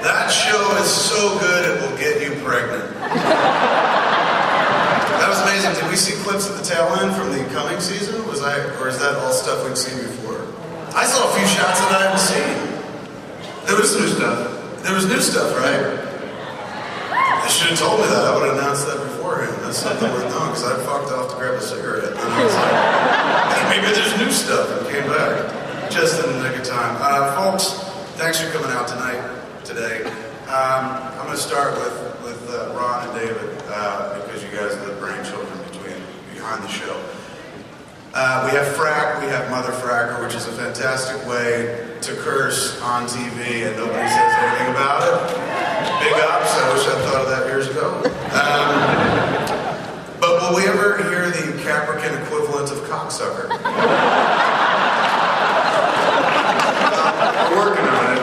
That show is so good it will get you pregnant. That was amazing. Did we see clips at the tail end from the coming season? Or is that all stuff we've seen before? I saw a few shots that I hadn't seen. There was new stuff. There was new stuff, right? They should have told me that. I would have announced that beforehand. That's something worth knowing, because I fucked off to grab a cigarette. And I was like, hey, maybe there's new stuff, and came back. Just in the nick of time. Folks, thanks for coming out today. I'm going to start with Ron and David, because you guys are the brainchildren behind the show. We have Frack, we have Mother Fracker, which is a fantastic way to curse on TV and nobody says anything about it. Big ups, I wish I'd thought of that years ago. But will we ever hear the Caprican equivalent of cocksucker? We're working on it.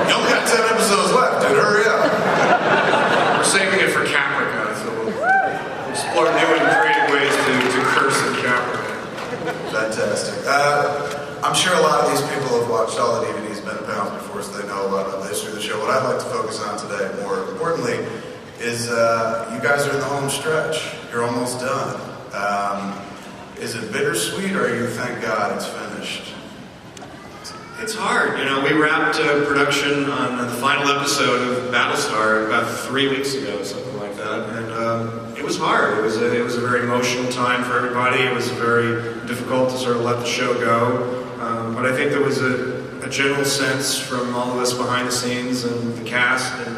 You only got 10 episodes left, dude, hurry up. We're saving it for Caprica, so we'll explore new and creative ways to curse in Caprica. Fantastic. I'm sure a lot of these people have watched all the DVDs, been pounds before, so they know a lot about the history of the show. What I'd like to focus on today, more importantly, is you guys are in the home stretch. You're almost done. Is it bittersweet, or you thank God it's finished? It's hard. We wrapped production on the final episode of Battlestar about 3 weeks ago, something like that, and it was hard. It was a very emotional time for everybody. It was very difficult to sort of let the show go, but I think there was a general sense from all of us behind the scenes and the cast and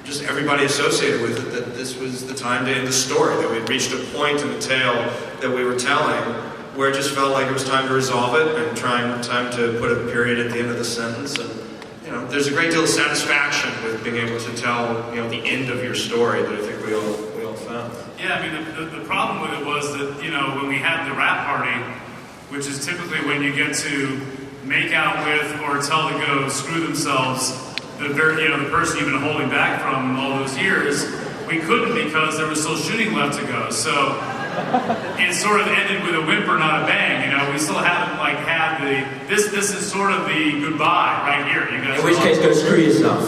just everybody associated with it that this was the time to end the story, that we'd reached a point in the tale that we were telling where it just felt like it was time to resolve it and time to put a period at the end of the sentence. And there's a great deal of satisfaction with being able to tell the end of your story that I think we all found. Yeah, I mean the problem with it was that when we had the wrap party, which is typically when you get to make out with or tell to go screw themselves the person you've been holding back from all those years, we couldn't because there was still shooting left to go. So it sort of ended with a whimper, not a bang. We still haven't had the this is sort of the goodbye right here. You guys. In which case, go screw yourself.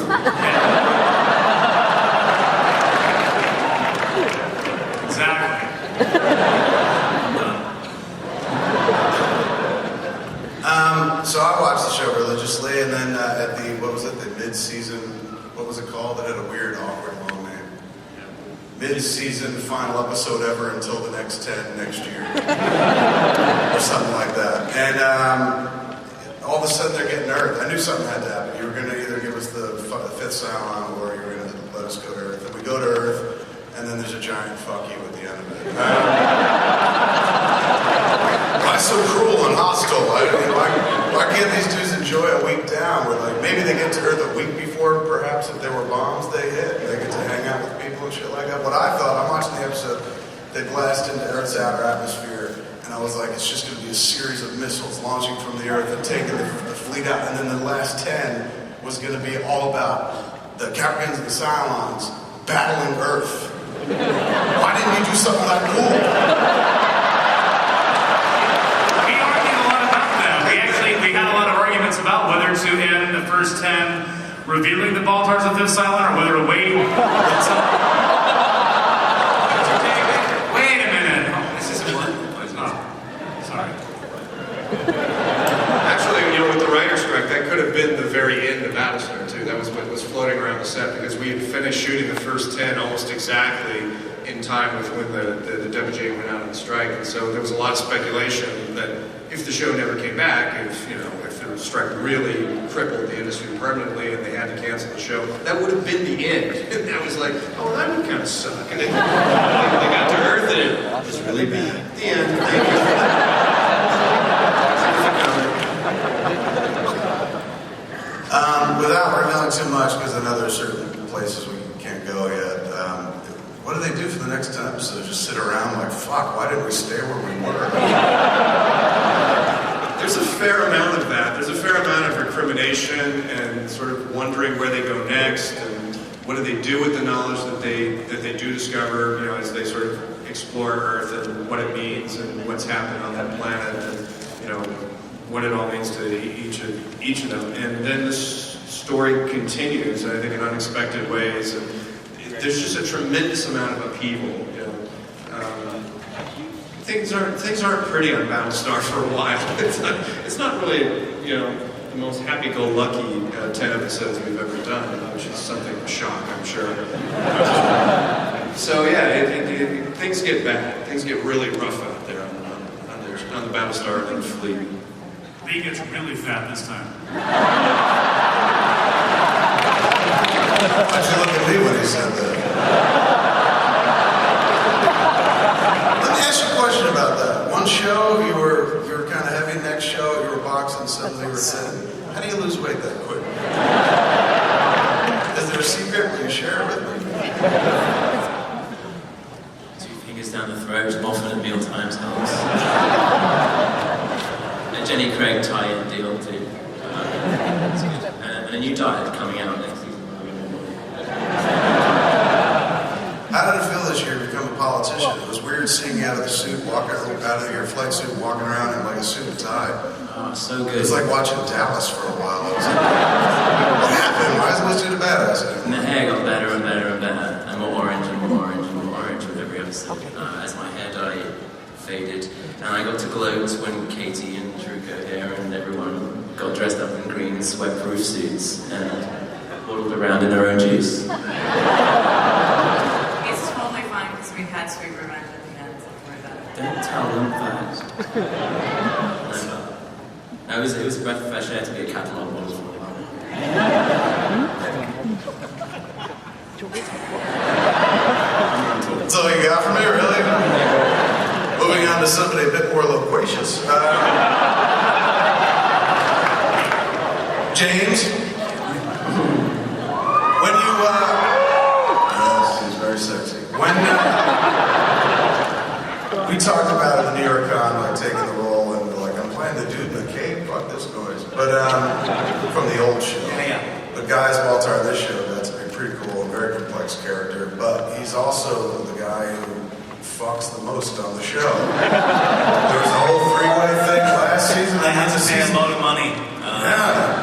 Exactly. So I watched the show religiously, and then at the mid-season, what was it called? It had a weird, awkward, long name. Mid-season final episode ever until the next 10 next year. Or something like that. And all of a sudden they're getting Earth. I knew something had to happen. You were going to either give us the fifth Cylon or you were going to let us go to Earth. And we go to Earth, and then there's a giant fuck you at the end of it. Why so cruel and hostile? Why can't these dudes enjoy a week down? Where maybe they get to Earth a week before, perhaps if there were bombs they hit. They get to hang out with people and shit like that. What I thought, I'm watching the episode, they blast into Earth's outer atmosphere, and I was like, it's just going to be a series of missiles launching from the Earth and taking the fleet out, and then the last 10 was going to be all about the Capricorns and the Cylons battling Earth. Why didn't you do something like cool? We had a lot of arguments about whether to end the first 10 revealing the Baltars of Fifth Cylon or whether to wait until... Wait a minute. Oh, this isn't working. Sorry. Actually, with the writer's strike, that could have been the very end of Battlestar, too. That was what was floating around the set, because we had finished shooting the first 10 almost exactly in time with when the WJ went out on the strike. And so there was a lot of speculation that if the show never came back, if the strike really crippled the industry permanently and they had to cancel the show, that would have been the end. And that was like, oh, that would kind of suck. And then they got to Earth and it was really bad. The end. Thank you. Without revealing too much, because I know there's certain places we can't go yet, what do they do for the next 10 episodes? Just sit around like, fuck, why didn't we stay where we were? There's a fair amount of that. There's a fair amount of recrimination and sort of wondering where they go next and what do they do with the knowledge that they do discover, as they sort of explore Earth and what it means and what's happened on that planet and, what it all means to each of them. And then the story story continues, I think, in unexpected ways. And there's just a tremendous amount of upheaval. You know, things aren't pretty on Battlestar for a while. It's not really, you know, the most happy-go-lucky 10 episodes we've ever done, which is something of a shock, I'm sure. So yeah, things get bad. Things get really rough out there on the Battlestar and fleet. Lee gets really fat this time. Why'd you look at me when he said that? Let me ask you a question about that. One show, you were kind of heavy. Next show, you were boxing, suddenly you were thin. How do you lose weight that quick? Is there a secret? Will you share it with me? 2 fingers down the throat, often at meal times helps. A Jenny Craig tie-in deal too. It's good. And a new diet coming out next season. How did it feel this year to become a politician? It was weird seeing you out of the suit, out of your flight suit, walking around in like a suit and tie. Oh, so good. It was like watching Dallas for a while. I was like, what happened? Why is it listening to badass? And the hair got better and better and better, and more orange and more orange and more orange with every episode. As my hair dye faded, and I got to gloat when Katee and Trucco here and everyone got dressed up in green sweat-proof suits and waddled around in their own juice. It's totally fine because we've had sweet revenge at the end. Don't worry about it. Don't tell them that. No, it was a breath of fresh air to be a catalogue model for a while. That's all you got for me, really? Moving on to somebody a bit more loquacious. James, when you, yes, he's very sexy. When we talked about it in New York Con, like taking the role, and like, I'm playing the dude in the cape, fuck this noise. But, from the old show. Yeah. But guys, Walter, this show, that's a pretty cool and very complex character, but he's also the guy who fucks the most on the show. There was a whole three-way thing last season. They had to pay a lot of money. Yeah.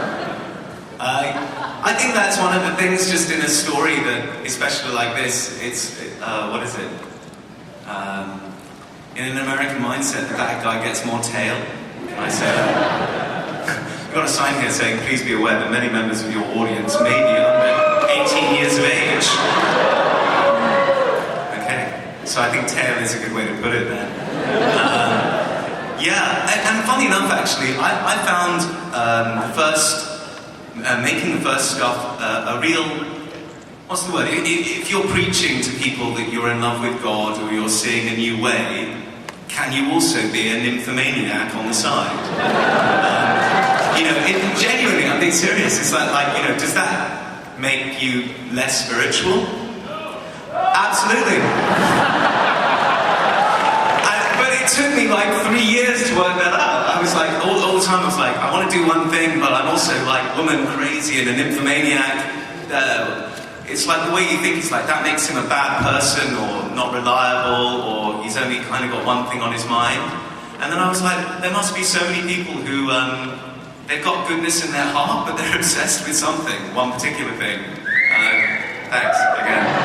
I think that's one of the things just in a story that, especially like this, it's, what is it? In an American mindset, the bad guy gets more tail. Can I say that? You've got a sign here saying, please be aware that many members of your audience may be under 18 years of age. Okay, so I think tail is a good way to put it then. Yeah, and funny enough actually, I found making the first stuff a real, what's the word? If you're preaching to people that you're in love with God or you're seeing a new way, can you also be a nymphomaniac on the side? You know, genuinely, I'm being serious. It's like, you know, does that make you less spiritual? Absolutely. But it took me like 3 years to work that out. I was like, all the time I was like, I want to do one thing, but I'm also like woman crazy and a nymphomaniac. It's like the way you think, it's like that makes him a bad person or not reliable or he's only kind of got one thing on his mind. And then I was like, there must be so many people who, they've got goodness in their heart, but they're obsessed with something, one particular thing. Thanks, again.